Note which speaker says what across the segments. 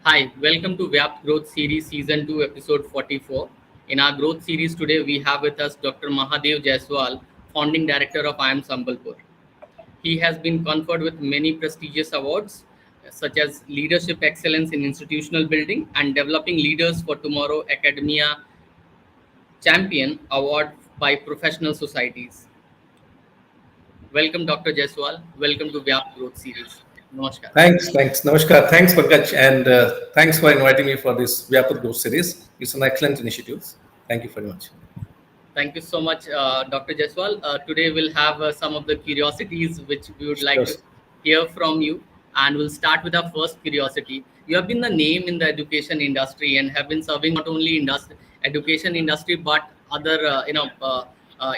Speaker 1: Hi, welcome to VYAPT Growth Series Season 2, Episode 44. In our growth series today, we have with us Dr. Mahadeo Jaiswal, Founding Director of IIM Sambalpur. He has been conferred with many prestigious awards, such as Leadership Excellence in Institutional Building and Developing Leaders for Tomorrow Academia Champion Award by professional societies. Welcome, Dr. Jaiswal. Welcome to VYAPT Growth Series. Namaskar.
Speaker 2: Thanks. Namaskar. Thanks, Pankaj, and thanks for inviting me for this VYAPT Growth series. It's an excellent initiative. Thank you very much.
Speaker 1: Thank you so much, Dr. Jaiswal. Today we'll have some of the curiosities which we would like
Speaker 2: Sure.
Speaker 1: to hear from you. And we'll start with our first curiosity. You have been the name in the education industry and have been serving not only education industry, but other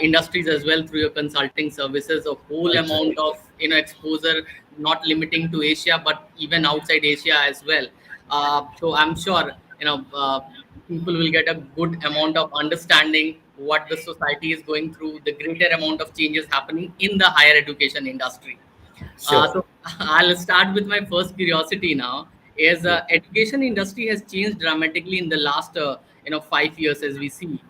Speaker 1: industries as well through your consulting services. A whole
Speaker 2: Right.
Speaker 1: amount of exposure, not limiting to Asia, but even outside Asia as well. So I'm sure people will get a good amount of understanding what the society is going through, the greater amount of changes happening in the higher education industry.
Speaker 2: Sure.
Speaker 1: So I'll start with my first curiosity now. Is education industry has changed dramatically in the last 5 years as we see.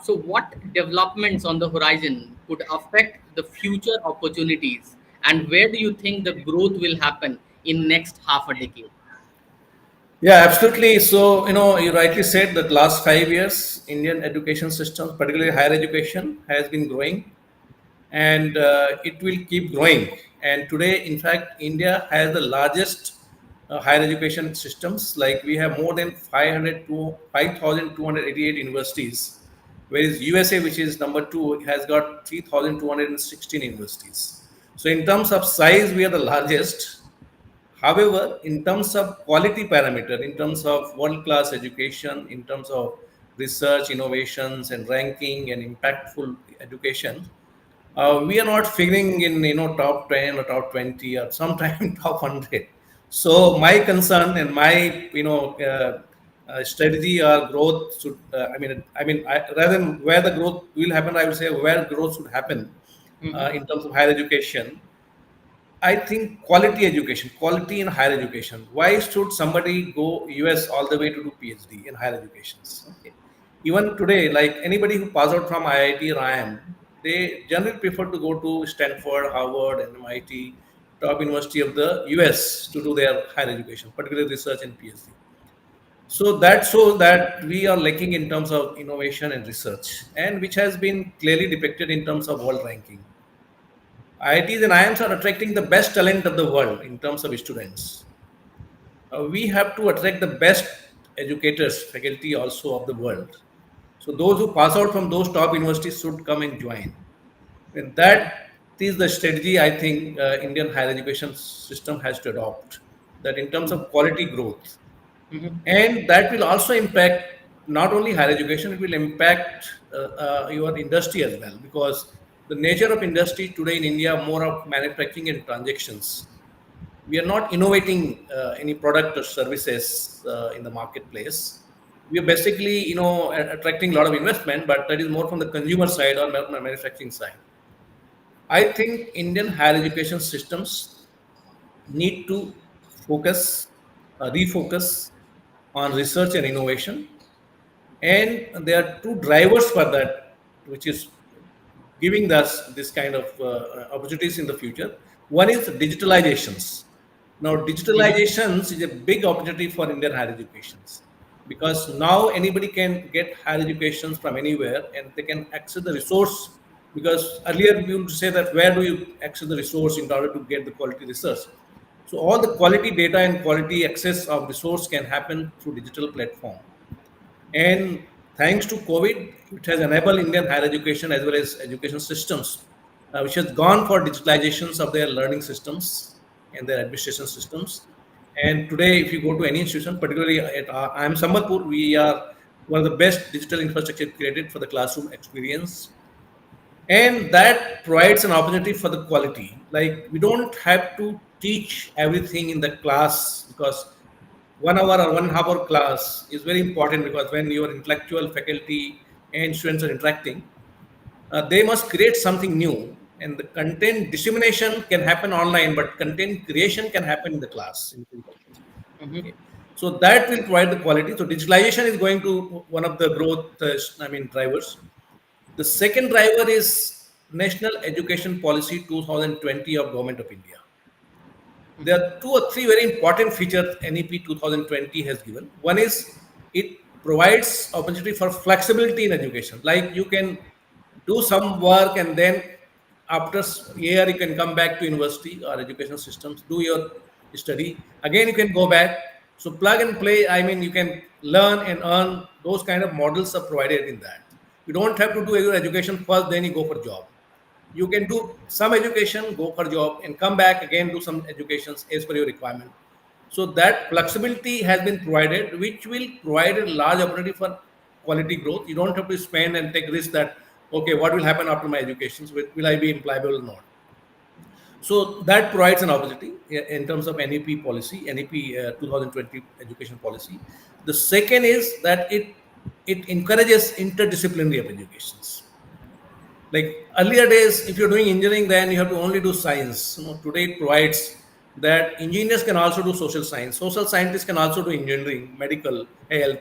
Speaker 1: So what developments on the horizon could affect the future opportunities, and where do you think the growth will happen in next half a decade?
Speaker 2: Yeah, absolutely. So, you rightly said that last 5 years, Indian education system, particularly higher education, has been growing, and it will keep growing. And today, in fact, India has the largest higher education systems. Like we have more than 500 to 5,288 universities, whereas USA, which is number two, has got 3,216 universities. So, in terms of size, we are the largest. However, in terms of quality parameter, in terms of world-class education, in terms of research, innovations, and ranking and impactful education, we are not figuring in top 10 or top 20 or sometime top 100. So my concern and my strategy or growth should rather than where the growth will happen, I would say where growth should happen in terms of higher education. I think quality education, quality in higher education. Why should somebody go US all the way to do PhD in higher educations? Okay. Even today, like anybody who pass out from IIT or IIM, they generally prefer to go to Stanford, Harvard, and MIT, top university of the US to do their higher education, particularly research and PhD. So that shows that we are lacking in terms of innovation and research, and which has been clearly depicted in terms of world ranking. IITs and IIMs are attracting the best talent of the world in terms of students. We have to attract the best educators, faculty also of the world. So those who pass out from those top universities should come and join. And that is the strategy I think Indian higher education system has to adopt. That in terms of quality growth, and that will also impact not only higher education, it will impact your industry as well, because the nature of industry today in India more of manufacturing and transactions. We are not innovating any product or services in the marketplace. We are basically attracting a lot of investment, but that is more from the consumer side or manufacturing side. I think Indian higher education systems need to refocus on research and innovation. And there are two drivers for that, which is giving us this kind of opportunities in the future. One is digitalizations. Now, digitalizations is a big opportunity for Indian higher educations, because now anybody can get higher educations from anywhere and they can access the resource. Because earlier we would say that where do you access the resource in order to get the quality research? So all the quality data and quality access of resource can happen through digital platform. And thanks to COVID, it has enabled Indian higher education as well as education systems, which has gone for digitalizations of their learning systems and their administration systems. And today, if you go to any institution, particularly at IIM Sambalpur, we are one of the best digital infrastructure created for the classroom experience. And that provides an opportunity for the quality. Like we don't have to teach everything in the class, because 1 hour or 1.5 hour class is very important, because when your intellectual faculty and students are interacting, they must create something new. And the content dissemination can happen online, but content creation can happen in the class.
Speaker 1: Mhm.
Speaker 2: Okay. So that will provide the quality. So digitalization is going to one of the growth, drivers. The second driver is National Education Policy 2020 of Government of India. There are two or three very important features NEP 2020 has given. One is it provides opportunity for flexibility in education. Like you can do some work and then after a year you can come back to university or education systems, do your study. Again, you can go back. So plug and play, you can learn and earn. Those kind of models are provided in that. You don't have to do your education first, then you go for job. You can do some education, go for job, and come back again, do some educations as per your requirement. So that flexibility has been provided, which will provide a large opportunity for quality growth. You don't have to spend and take risk that, okay, what will happen after my education? Will I be employable or not? So that provides an opportunity in terms of NEP policy, NEP 2020 education policy. The second is that it encourages interdisciplinary of educations. Like earlier days, if you're doing engineering, then you have to only do science. Today it provides that engineers can also do social science. Social scientists can also do engineering, medical, health,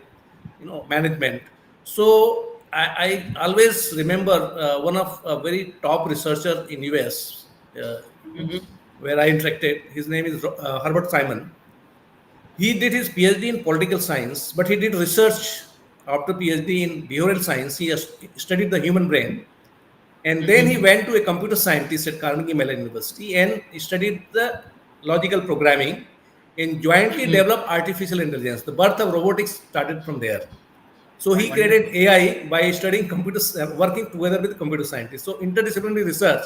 Speaker 2: management. So I always remember one of a very top researcher in US where I interacted. His name is Herbert Simon. He did his PhD in political science, but he did research after PhD in behavioral science. He has studied the human brain, and then he went to a computer scientist at Carnegie Mellon University and he studied the logical programming and jointly developed artificial intelligence. The birth of robotics started from there. So he created AI by studying computers, working together with computer scientists. So interdisciplinary research,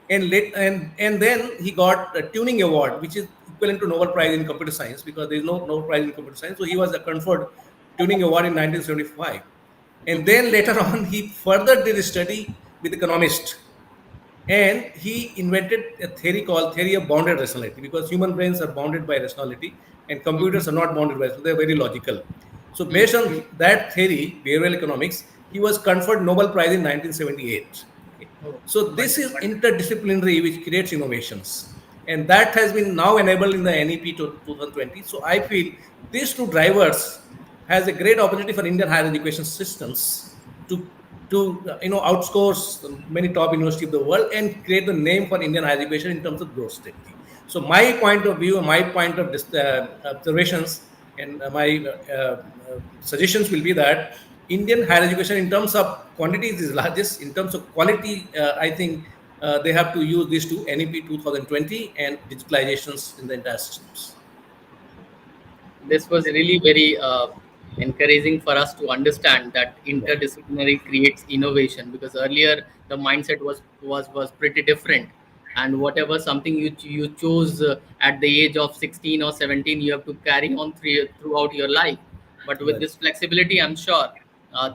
Speaker 2: and then he got a Turing Award, which is equivalent to Nobel Prize in computer science because there is no Nobel Prize in computer science. So he was conferred Turing Award in 1975. And then later on, he further did a study with economist, and he invented a theory called theory of bounded rationality because human brains are bounded by rationality and computers are not bounded by rationality. They're very logical. So based on that theory, behavioral economics, he was conferred Nobel Prize in 1978. Okay. So this is interdisciplinary, which creates innovations. And that has been now enabled in the NEP 2020. So I feel these two drivers has a great opportunity for Indian higher education systems to outscores many top universities of the world and create the name for Indian higher education in terms of growth strategy. So my point of view, my point of observations, and my suggestions will be that Indian higher education in terms of quantities is largest. In terms of quality, I think they have to use these two, NEP 2020 and digitalizations in the entire systems.
Speaker 1: This was really very encouraging for us to understand that
Speaker 2: Yeah.
Speaker 1: interdisciplinary creates innovation, because earlier the mindset was pretty different, and whatever something you chose at the age of 16 or 17, you have to carry on throughout your life. But with
Speaker 2: Right.
Speaker 1: this flexibility, I'm sure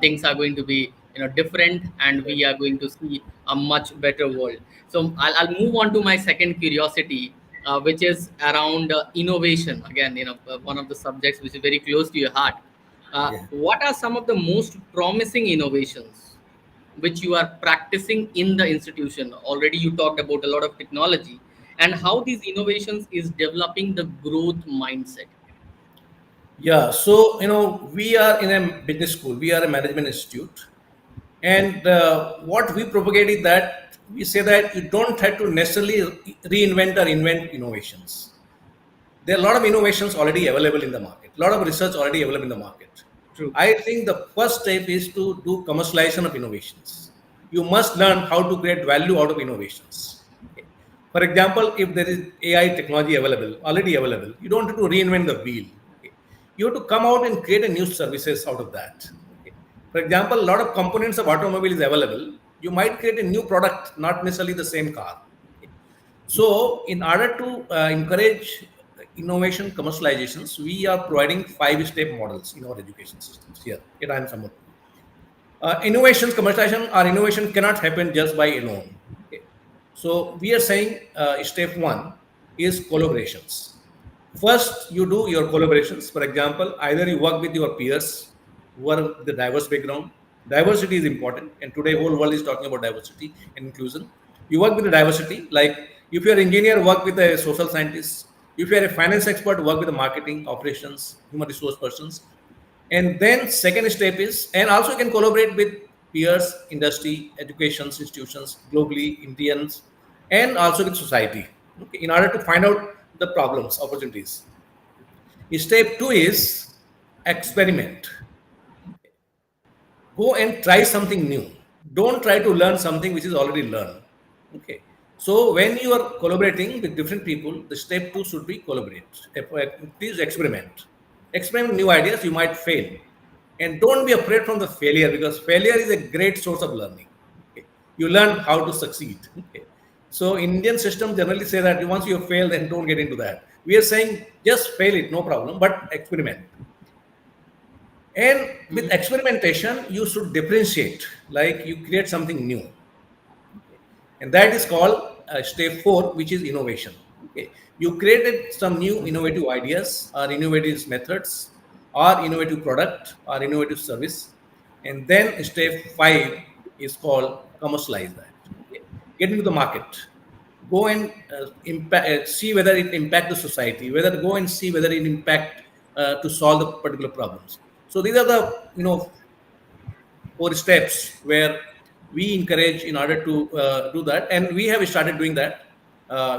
Speaker 1: things are going to be different, and we are going to see a much better world. So I'll move on to my second curiosity, which is around innovation. Again, one of the subjects which is very close to your heart.
Speaker 2: Yeah.
Speaker 1: What are some of the most promising innovations which you are practicing in the institution? Already you talked about a lot of technology, and how these innovations is developing the growth mindset.
Speaker 2: Yeah, so we are in a business school. We are a management institute, and what we propagate is that we say that you don't have to necessarily reinvent or invent innovations. There are a lot of innovations already available in the market. A lot of research already available in the market.
Speaker 1: True.
Speaker 2: I think the first step is to do commercialization of innovations. You must learn how to create value out of innovations. Okay. For example, if there is AI technology available, already available, you don't have to reinvent the wheel. Okay. You have to come out and create a new services out of that. Okay. For example, a lot of components of automobile is available. You might create a new product, not necessarily the same car. Okay. So, in order to encourage innovation commercializations, we are providing 5-step models in our education systems here at IIM Sambalpur. Innovations, commercialization or innovation cannot happen just by alone. Okay. So we are saying step one is collaborations. First, you do your collaborations. For example, either you work with your peers who are the diverse background. Diversity is important, and today whole world is talking about diversity and inclusion. You work with the diversity, like if you're an engineer, work with a social scientist. If you are a finance expert, work with the marketing, operations, human resource persons. And then second step is, and also you can collaborate with peers, industry, education institutions, globally, Indians, and also with society, okay, in order to find out the problems, opportunities. Step two is experiment. Go and try something new. Don't try to learn something which is already learned. Okay. So when you are collaborating with different people, the step two should be collaborate. Please experiment. Experiment new ideas. You might fail, and don't be afraid from the failure, because failure is a great source of learning. Okay. You learn how to succeed. Okay. So Indian system generally say that once you fail, then don't get into that. We are saying just fail it, no problem, but experiment. And with experimentation, you should differentiate, like you create something new. Okay. And that is called step four, which is innovation. Okay. You created some new innovative ideas or innovative methods or innovative product or innovative service. And then step five is called commercialize that. Okay. Get into the market. Go and see whether it impact the society, whether go and see whether it impact to solve the particular problems. So these are the four steps where we encourage in order to do that, and we have started doing that.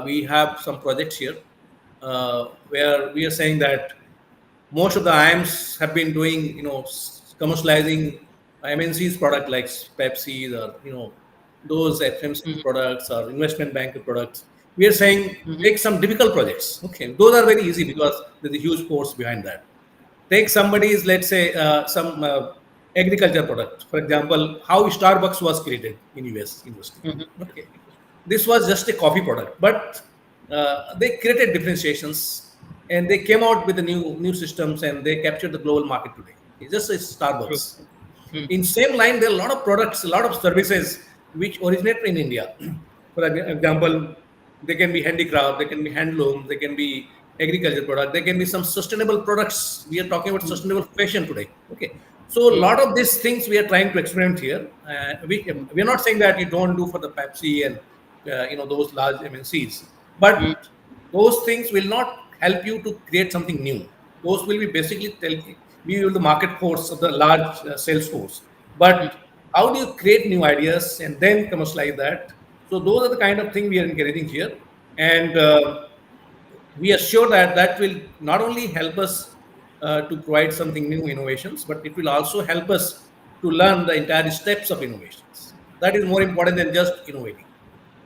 Speaker 2: We have some projects here where we are saying that most of the IIMs have been doing, commercializing MNC's product like Pepsi or those FMC products or investment bank products. We are saying take some difficult projects. Okay, those are very easy because there's a huge force behind that. Take somebody's, let's say, some agriculture product. For example, how Starbucks was created in US university. Okay, this was just a coffee product, but they created differentiations and they came out with the new systems and they captured the global market today. It's just a Starbucks. In same line, there are a lot of products, a lot of services which originate in India. For example, they can be handicraft, they can be handloom, they can be agriculture product, there can be some sustainable products. We are talking about sustainable fashion today. Okay, so a lot of these things we are trying to experiment here. We are not saying that you don't do for the Pepsi and those large MNCs, but those things will not help you to create something new. Those will be basically be the market force of the large sales force. But how do you create new ideas and then commercialize that? So those are the kind of thing we are encouraging here, and we are sure that that will not only help us to provide something new innovations, but it will also help us to learn the entire steps of innovations. That is more important than just innovating.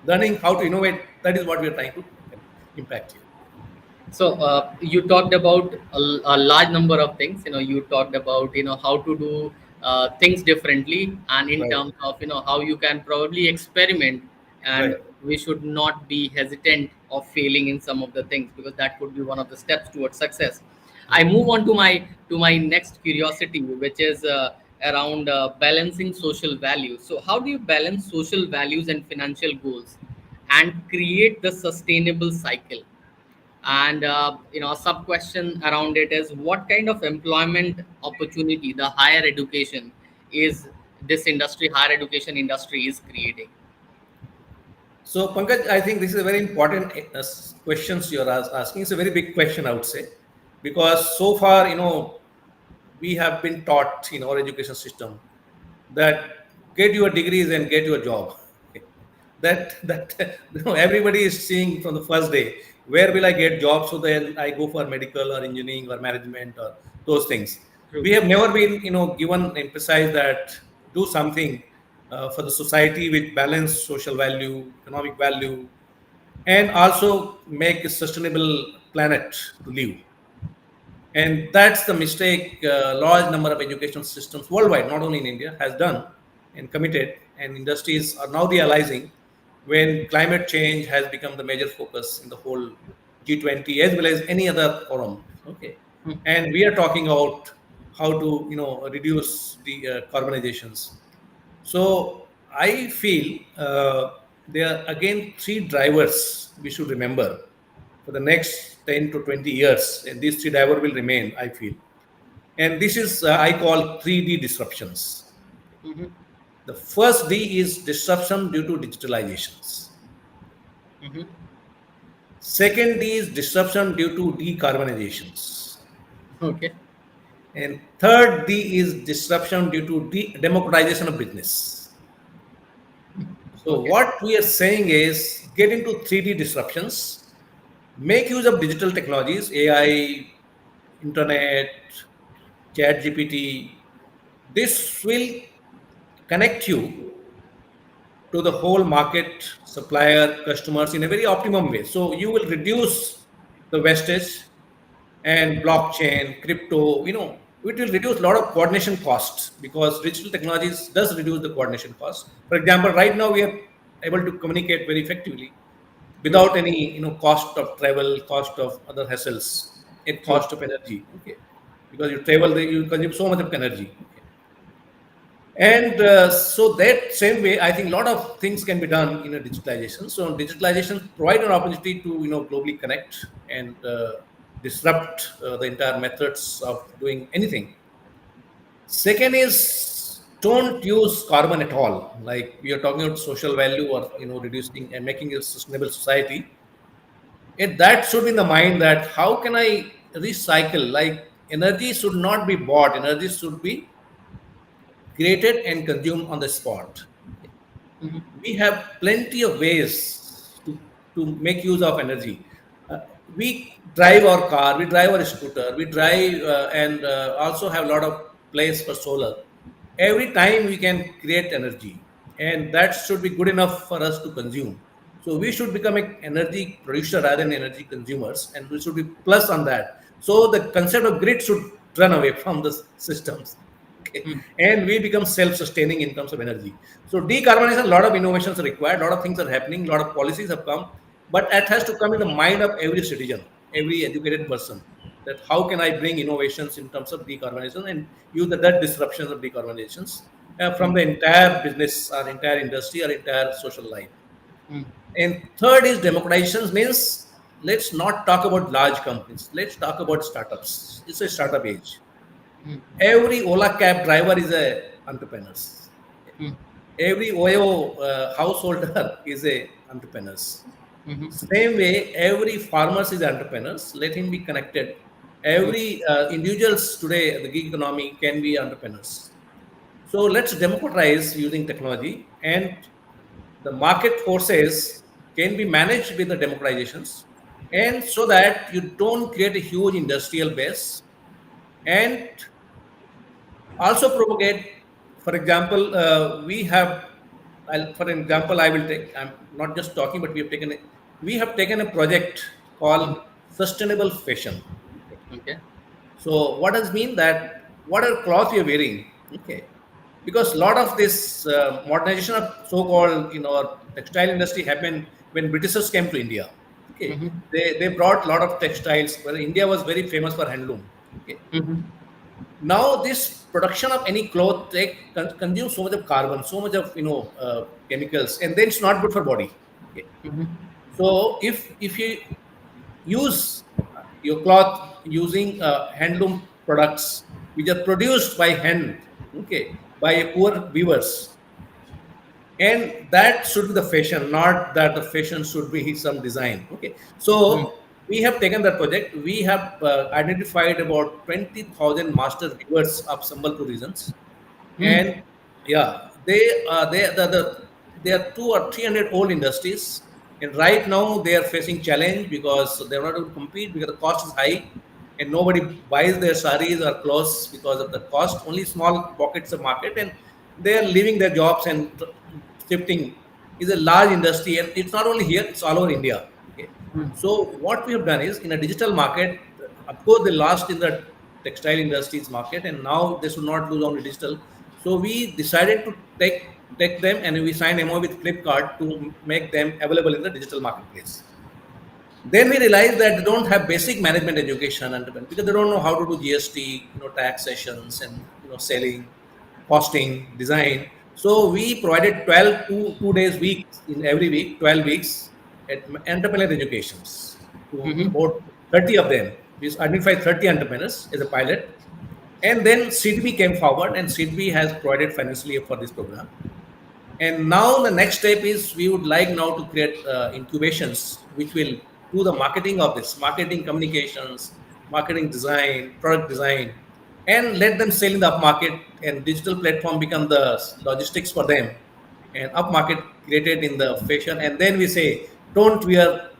Speaker 2: Learning how to innovate, that is what we are trying to impact here.
Speaker 1: So you talked about a large number of things. You talked about how to do things differently, and in
Speaker 2: Right,
Speaker 1: terms of how you can probably experiment, and
Speaker 2: right.
Speaker 1: we should not be hesitant of failing in some of the things, because that could be one of the steps towards success. I
Speaker 2: Right.
Speaker 1: move on to my next curiosity, which is around balancing social values. So how do you balance social values and financial goals and create the sustainable cycle? And a sub question around it is, what kind of employment opportunity the higher education is this industry higher education industry is creating?
Speaker 2: So, Pankaj, I think this is a very important questions you're asking. It's a very big question, I would say, because so far, we have been taught in our education system that get your degrees and get your job. That everybody is seeing from the first day, where will I get job? So then I go for medical or engineering or management or those things.
Speaker 1: True.
Speaker 2: We have never been given emphasize that do something for the society with balanced social value, economic value, and also make a sustainable planet to live. And that's the mistake large number of education systems worldwide, not only in India, has done and committed. And industries are now realizing, when climate change has become the major focus in the whole G20 as well as any other forum. Okay, and we are talking about how to reduce the carbonizations. So I feel there are again three drivers we should remember for the next 10 to 20 years, and these three drivers will remain, I feel. And this is, I call 3D disruptions.
Speaker 1: Mm-hmm.
Speaker 2: The first D is disruption due to digitalizations.
Speaker 1: Mm-hmm.
Speaker 2: Second D is disruption due to decarbonizations.
Speaker 1: Okay.
Speaker 2: And third D is disruption due to democratization of business. So
Speaker 1: Okay.
Speaker 2: what we are saying is get into 3D disruptions, make use of digital technologies, AI, internet, chat GPT. This will connect you to the whole market, supplier, customers in a very optimum way. So you will reduce the wastage and blockchain, crypto, it will reduce a lot of coordination costs because digital technologies does reduce the coordination costs. For example, right now we are able to communicate very effectively
Speaker 1: True.
Speaker 2: without any, cost of travel, cost of other hassles, and
Speaker 1: True.
Speaker 2: cost of energy. Okay, because you travel, you consume so much of energy. Okay. And so that same way, I think a lot of things can be done in a digitalization. So digitalization provide an opportunity to globally connect and disrupt the entire methods of doing anything. Second is don't use carbon at all. Like we are talking about social value or reducing and making a sustainable society. And that should be in the mind that how can I recycle? Like energy should not be bought. Energy should be created and consumed on the spot.
Speaker 1: Mhm.
Speaker 2: We have plenty of ways to make use of energy. We drive our car, we drive our scooter, we drive and also have a lot of place for solar. Every time we can create energy, and that should be good enough for us to consume. So we should become an energy producer rather than energy consumers, and we should be plus on that. So the concept of grid should run away from the systems. Okay.
Speaker 1: Mm.
Speaker 2: And we become self-sustaining in terms of energy. So decarbonization, a lot of innovations are required, a lot of things are happening, a lot of policies have come, but it has to come in the mind of every citizen, every educated person, that how can I bring innovations in terms of decarbonization and use the that disruptions of decarbonizations from
Speaker 1: Mm.
Speaker 2: the entire business or entire industry or entire social life.
Speaker 1: Mm.
Speaker 2: And third is democratization means let's not talk about large companies. Let's talk about startups. It's a startup age.
Speaker 1: Mm.
Speaker 2: Every Ola cab driver is a entrepreneur.
Speaker 1: Mm.
Speaker 2: Every Oyo householder is a entrepreneurs.
Speaker 1: Mhm.
Speaker 2: Same way, every farmers is entrepreneurs. Let him be connected.
Speaker 1: Mm.
Speaker 2: Every individuals today, the gig economy can be entrepreneurs. So let's democratize using technology, and the market forces can be managed with the democratizations, and so that you don't create a huge industrial base and also propagate. For example, we have for example I will take, I'm not just talking, but we have taken a project called
Speaker 1: Mhm.
Speaker 2: sustainable fashion. Okay.
Speaker 1: Okay.
Speaker 2: So what does mean that whatever cloth you're wearing, okay, because a lot of this modernization of so-called textile industry happened when Britishers came to India. Okay,
Speaker 1: Mhm.
Speaker 2: they brought a lot of textiles. Well, India was very famous for handloom. Okay,
Speaker 1: Mhm.
Speaker 2: now this production of any cloth consumes so much of carbon, so much of chemicals, and then it's not good for body. Okay,
Speaker 1: Mhm.
Speaker 2: so if you use your cloth using handloom products which are produced by hand, okay, by a poor weavers, and that should be the fashion, not that the fashion should be some design. Okay,
Speaker 1: Mm.
Speaker 2: so we have taken that project. We have identified about 20,000 master weavers of Sambalpur regions,
Speaker 1: Mm.
Speaker 2: and yeah, they are 200 or 300 old industries, and right now they are facing challenge because they are not able to compete because the cost is high, and nobody buys their saris or clothes because of the cost. Only small pockets of market, and they are leaving their jobs and shifting. Is a large industry, and it's not only here; it's all over India. Okay,
Speaker 1: Mm.
Speaker 2: so what we have done is in a digital market, of course, they lost in the textile industries market, and now they should not lose on the digital. So we decided to take them, and we signed MOU with Flipkart to make them available in the digital marketplace. Then we realized that they don't have basic management education because they don't know how to do GST, taxations, and selling, costing, design. So we provided 12 2 days weeks in every week, 12 weeks at entrepreneur educations to
Speaker 1: Mhm.
Speaker 2: about 30 of them. We identified 30 entrepreneurs as a pilot. And then SIDBI came forward, and SIDBI has provided financially for this program. And now the next step is we would like now to create incubations which will do the marketing of this, marketing communications, marketing design, product design, and let them sell in the upmarket, and digital platform become the logistics for them, and upmarket created in the fashion. And then we say, don't wear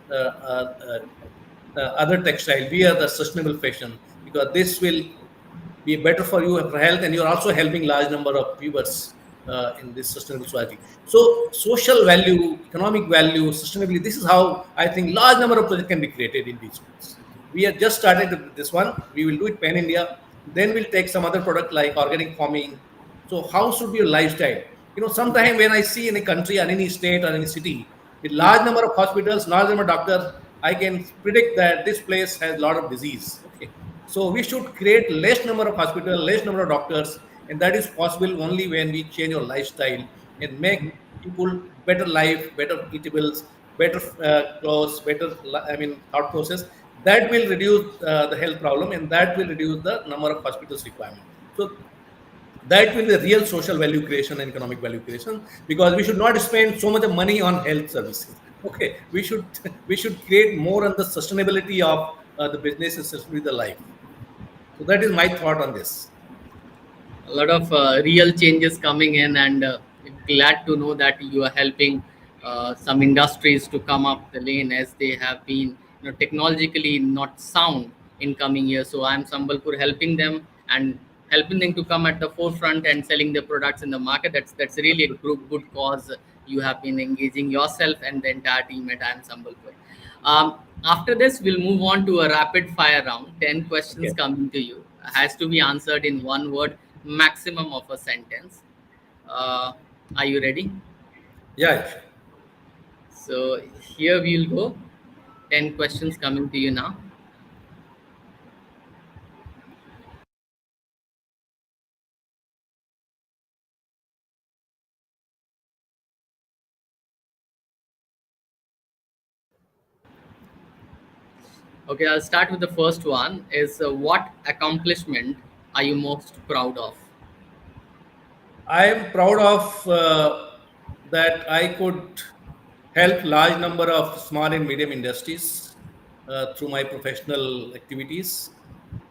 Speaker 2: other textile, wear the sustainable fashion, because this will be better for you for health, and you're also helping large number of viewers in this sustainable society. So social value, economic value, sustainability, this is how I think large number of projects can be created in these schools. We have just started with this one. We will do it pan India. Then we'll take some other product like organic farming. So how should be your lifestyle? Sometime when I see in a country or any state or any city with large number of hospitals, large number of doctors, I can predict that this place has a lot of disease. Okay, so we should create less number of hospitals, less number of doctors, and that is possible only when we change our lifestyle and make people better life, better eatables, better clothes, better thought process. That will reduce the health problem, and that will reduce the number of hospitals requirement. So that will be the real social value creation and economic value creation, because we should not spend so much of money on health services. Okay, we should create more on the sustainability of the business and sustainability of the life. So that is my thought on this.
Speaker 1: A lot of real changes coming in, and glad to know that you are helping some industries to come up the lane, as they have been technologically not sound in coming years. So I'm Sambalpur helping them, and helping them to come at the forefront and selling their products in the market. That's really a good cause. You have been engaging yourself and the entire team at IIM Sambalpur. After this, we'll move on to a rapid fire round. 10 questions
Speaker 2: Okay.
Speaker 1: coming to you. Has to be answered in one word, maximum of a sentence. Uh, are you ready?
Speaker 2: Yeah, sure.
Speaker 1: So here we'll go. 10 questions coming to you now. Okay, I'll start with the first one. Is what accomplishment are you most proud of?
Speaker 2: I am proud of that I could help large number of small and medium industries through my professional activities,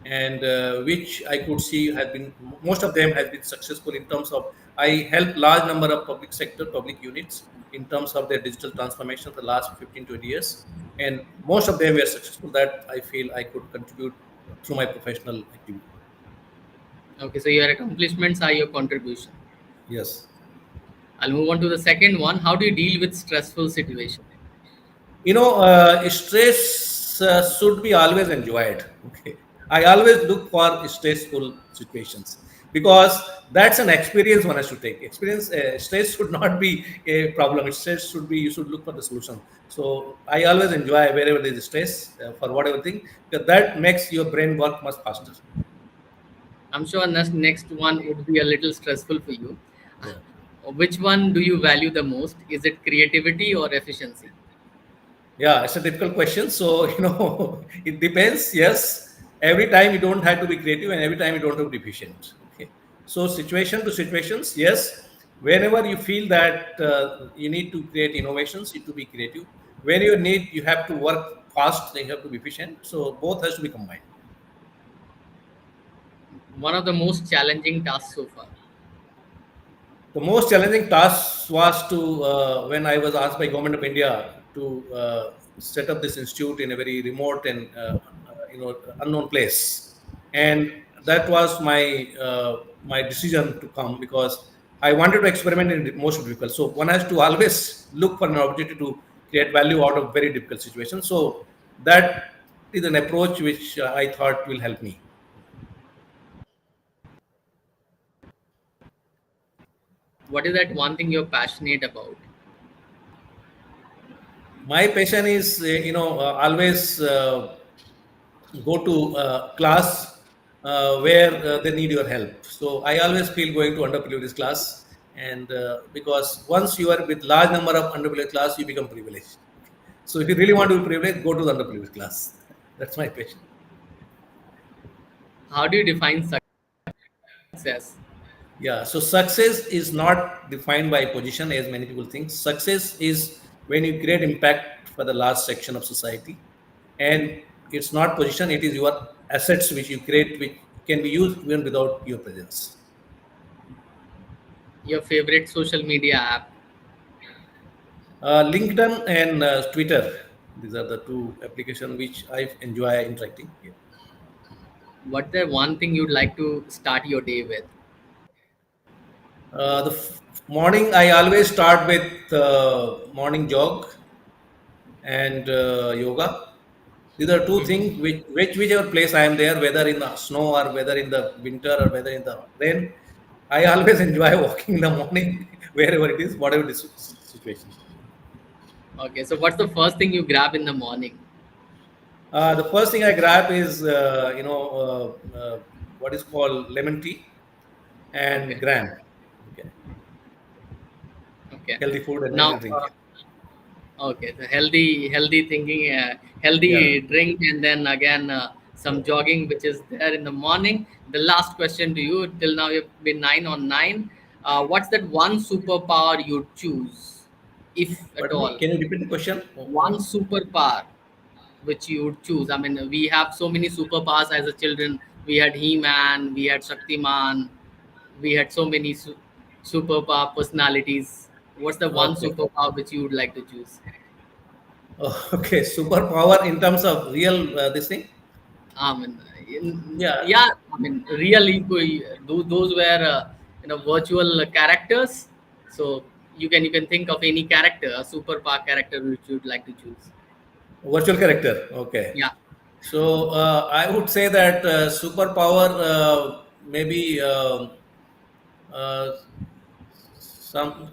Speaker 2: and which I could see has been, most of them has been successful in terms of, I help large number of public sector, public units in terms of their digital transformation the last 15-20 years, and most of them were successful. That I feel I could contribute through my professional activity.
Speaker 1: Okay, so your accomplishments are your contribution.
Speaker 2: Yes.
Speaker 1: I'll move on to the second one. How do you deal with stressful situation?
Speaker 2: Stress should be always enjoyed. Okay, I always look for stressful situations, because that's an experience one has to take. Experience, stress should not be a problem. Stress should be, you should look for the solution. So I always enjoy wherever there is stress for whatever thing, because that makes your brain work much faster.
Speaker 1: I'm sure next one would be a little stressful for you.
Speaker 2: Yeah.
Speaker 1: Which one do you value the most? Is it creativity or efficiency?
Speaker 2: Yeah, it's a difficult question. So, it depends. Yes, every time you don't have to be creative, and every time you don't have to be efficient. Okay. So, situation to situations, yes. Whenever you feel that you need to create innovations, you need to be creative. When you need, you have to work fast, you have to be efficient. So, both has to be combined.
Speaker 1: One of the most challenging tasks so far.
Speaker 2: The most challenging task was to, when I was asked by Government of India to set up this institute in a very remote and unknown place, and that was my decision to come, because I wanted to experiment in the most difficult. So one has to always look for an opportunity to create value out of very difficult situations. So that is an approach which I thought will help me.
Speaker 1: What is that one thing you're passionate about?
Speaker 2: My passion is, always go to class where they need your help. So I always feel going to underprivileged class, and because once you are with large number of underprivileged class, you become privileged. So if you really want to be privileged, go to the underprivileged class. That's my passion.
Speaker 1: How do you define success?
Speaker 2: Yeah. So success is not defined by position, as many people think. Success is when you create impact for the large section of society. and it's not position, it is your assets which you create, which can be used even without your presence.
Speaker 1: Your favorite social media app?
Speaker 2: LinkedIn and Twitter. These are the two applications which I enjoy interacting here.
Speaker 1: What's the one thing you'd like to start your day with?
Speaker 2: Morning, I always start with morning jog and yoga. These are two
Speaker 1: Mhm.
Speaker 2: things whichever place I am there, whether in the snow or whether in the winter or whether in the rain, I always enjoy walking in the morning wherever it is, whatever the situation.
Speaker 1: Okay, so what's the first thing you grab in the morning?
Speaker 2: The first thing I grab is what is called lemon tea and
Speaker 1: Okay,
Speaker 2: gram. Okay,
Speaker 1: okay.
Speaker 2: healthy food and
Speaker 1: Now,
Speaker 2: healthy drink.
Speaker 1: okay, the healthy thinking,
Speaker 2: Yeah.
Speaker 1: healthy drink, and then again some jogging, which is there in the morning. The last question to you. Till now, you've been 9 on 9. What's that one superpower you'd choose, if at
Speaker 2: Pardon me.
Speaker 1: all?
Speaker 2: Can you repeat the question?
Speaker 1: One superpower which you would choose. I mean, we have so many superpowers as a children. We had He-Man, we had Shaktiman, we had so many superpower personalities. What's the one
Speaker 2: Okay.
Speaker 1: superpower which you would like to choose?
Speaker 2: Oh, okay. Superpower in terms of real this thing.
Speaker 1: I mean,
Speaker 2: Yeah.
Speaker 1: yeah, I mean, really, those were virtual characters. So you can think of any character, a superpower character which you'd like to choose.
Speaker 2: Virtual character. Okay.
Speaker 1: Yeah.
Speaker 2: So I would say that superpower maybe uh, some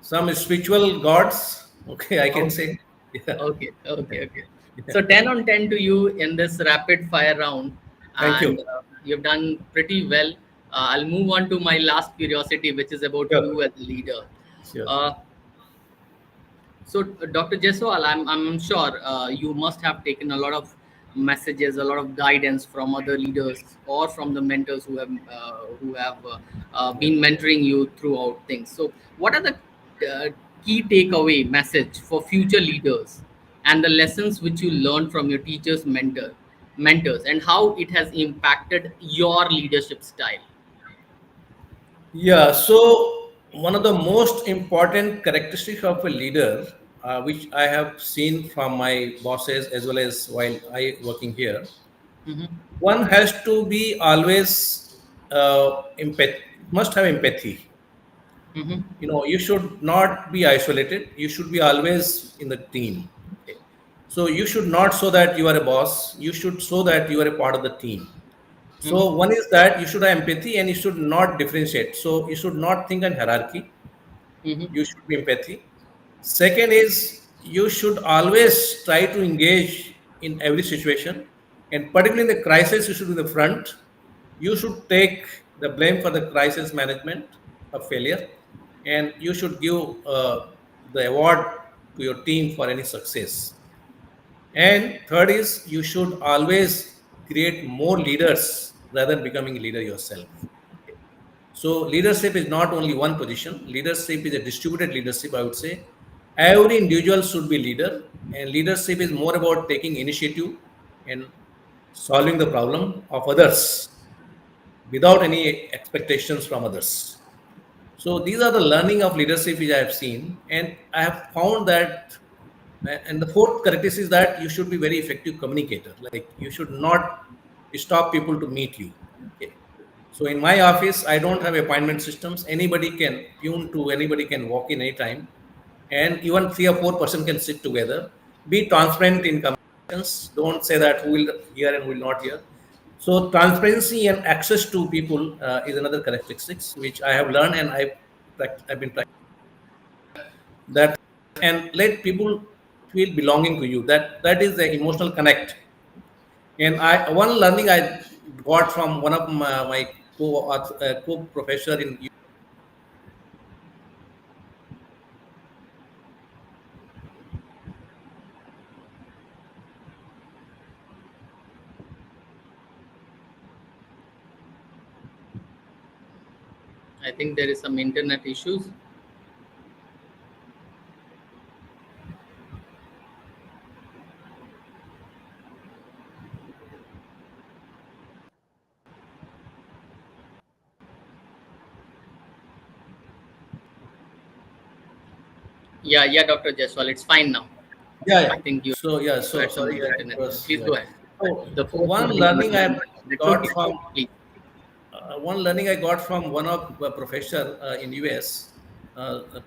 Speaker 2: some spiritual gods. Okay, I can
Speaker 1: Okay.
Speaker 2: say. Yeah.
Speaker 1: Okay, okay, okay.
Speaker 2: Yeah.
Speaker 1: So 10 on 10 to you in this rapid fire round,
Speaker 2: Thank
Speaker 1: and
Speaker 2: you.
Speaker 1: you've done pretty well. I'll move on to my last curiosity, which is about
Speaker 2: Sure.
Speaker 1: you as a leader.
Speaker 2: Sure.
Speaker 1: Uh, so, Dr. Jaiswal, I'm sure you must have taken a lot of messages, a lot of guidance from other leaders or from the mentors who have
Speaker 2: Yeah.
Speaker 1: been mentoring you throughout things. So, what are the uh, key takeaway message for future leaders and the lessons which you learned from your teachers, mentors, and how it has impacted your leadership style?
Speaker 2: Yeah, so one of the most important characteristics of a leader, which I have seen from my bosses as well as while I working here,
Speaker 1: Mm-hmm,
Speaker 2: one has to be always empathy, must have empathy.
Speaker 1: mm-hmm,
Speaker 2: You know, you should not be isolated. You should be always in the team. Okay. So you should not show that you are a boss. You should show that you are a part of the team.
Speaker 1: mm-hmm,
Speaker 2: So one is that you should have empathy and you should not differentiate. So you should not think in hierarchy.
Speaker 1: mm-hmm,
Speaker 2: You should be empathy. Second is you should always try to engage in every situation, and particularly in the crisis, you should be the front. You should take the blame for the crisis management of failure, and you should give the award to your team for any success. And third is you should always create more leaders rather than becoming a leader yourself. Okay. So leadership is not only one position. Leadership is a distributed leadership, I would say. Every individual should be leader, and leadership is more about taking initiative and solving the problem of others without any expectations from others. So these are the learning of leadership which I have seen, and I have found that. And the fourth characteristic is that you should be very effective communicator. Like you should not stop people to meet you. Okay. So in my office, I don't have appointment systems. Anybody can walk in anytime, and even 3 or 4 person can sit together. Be transparent in communications. Don't say that who will hear and who will not hear. So transparency and access to people is another characteristics which I have learned and I've been practicing that, and let people feel belonging to you. That is the emotional connect. And I one learning I got from one of my co-professor in,
Speaker 1: I think there is some internet issues. Yeah, Dr. Jaiswal, it's fine now.
Speaker 2: Yeah,
Speaker 1: I
Speaker 2: yeah.
Speaker 1: think you
Speaker 2: So yeah, so
Speaker 1: had some
Speaker 2: sorry, it
Speaker 1: internet.
Speaker 2: was
Speaker 1: Please
Speaker 2: yeah.
Speaker 1: go ahead.
Speaker 2: So
Speaker 1: The first
Speaker 2: one
Speaker 1: learning,
Speaker 2: learning I
Speaker 1: that's
Speaker 2: got
Speaker 1: okay.
Speaker 2: from
Speaker 1: Please.
Speaker 2: one learning I got from one of professor in US,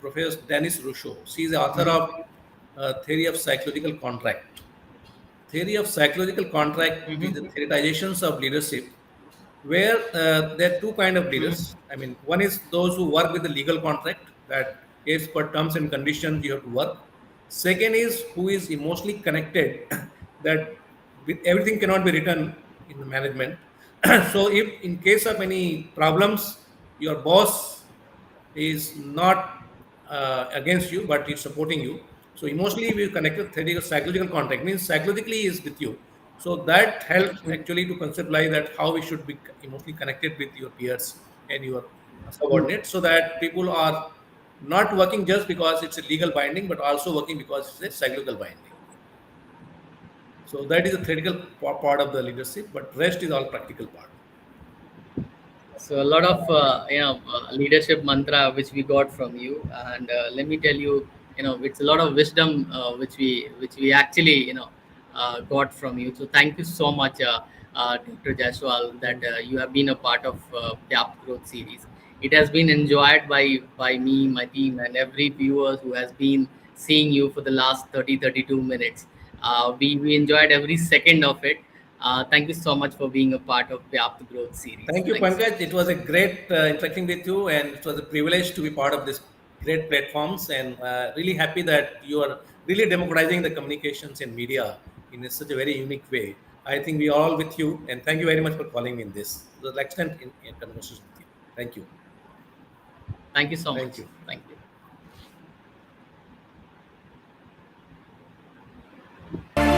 Speaker 2: Professor Dennis Russo. She is the author
Speaker 1: Mm-hmm.
Speaker 2: of Theory of Psychological Contract. Theory of Psychological Contract is the
Speaker 1: Mm-hmm.
Speaker 2: theorizations of leadership, where there are two kind of
Speaker 1: Mm-hmm.
Speaker 2: leaders. I mean, one is those who work with the legal contract that as per terms and conditions you have to work. Second is who is emotionally connected that everything cannot be written in the management. So if in case of any problems, your boss is not against you, but is supporting you. So emotionally, we connected theoretical psychological contact means psychologically is with you. So that helps actually to conceptualize that how we should be emotionally connected with your peers and your subordinates, so that people are not working just because it's a legal binding, but also working because it's a psychological binding. So that is a theoretical part of the leadership, but rest is all practical part.
Speaker 1: So a lot of leadership mantra which we got from you, and let me tell you, it's a lot of wisdom which we actually got from you. So thank you so much, Dr. Jaiswal, that you have been a part of VYAPT Growth Series. It has been enjoyed by me, my team, and every viewer who has been seeing you for the last 30-32 minutes. We enjoyed every second of it. Thank you so much for being a part of VYAPT Growth Series.
Speaker 2: Thank you,
Speaker 1: Thank you so
Speaker 2: Pankaj. It
Speaker 1: much.
Speaker 2: was a great interacting with you, and it was a privilege to be part of this great platforms. And really happy that you are really democratizing the communications and media in such a very unique way. I think we are all with you, and thank you very much for calling me in this. It was excellent in conversation with you. Thank you.
Speaker 1: Thank you so much.
Speaker 2: Thank you.
Speaker 1: Thank you.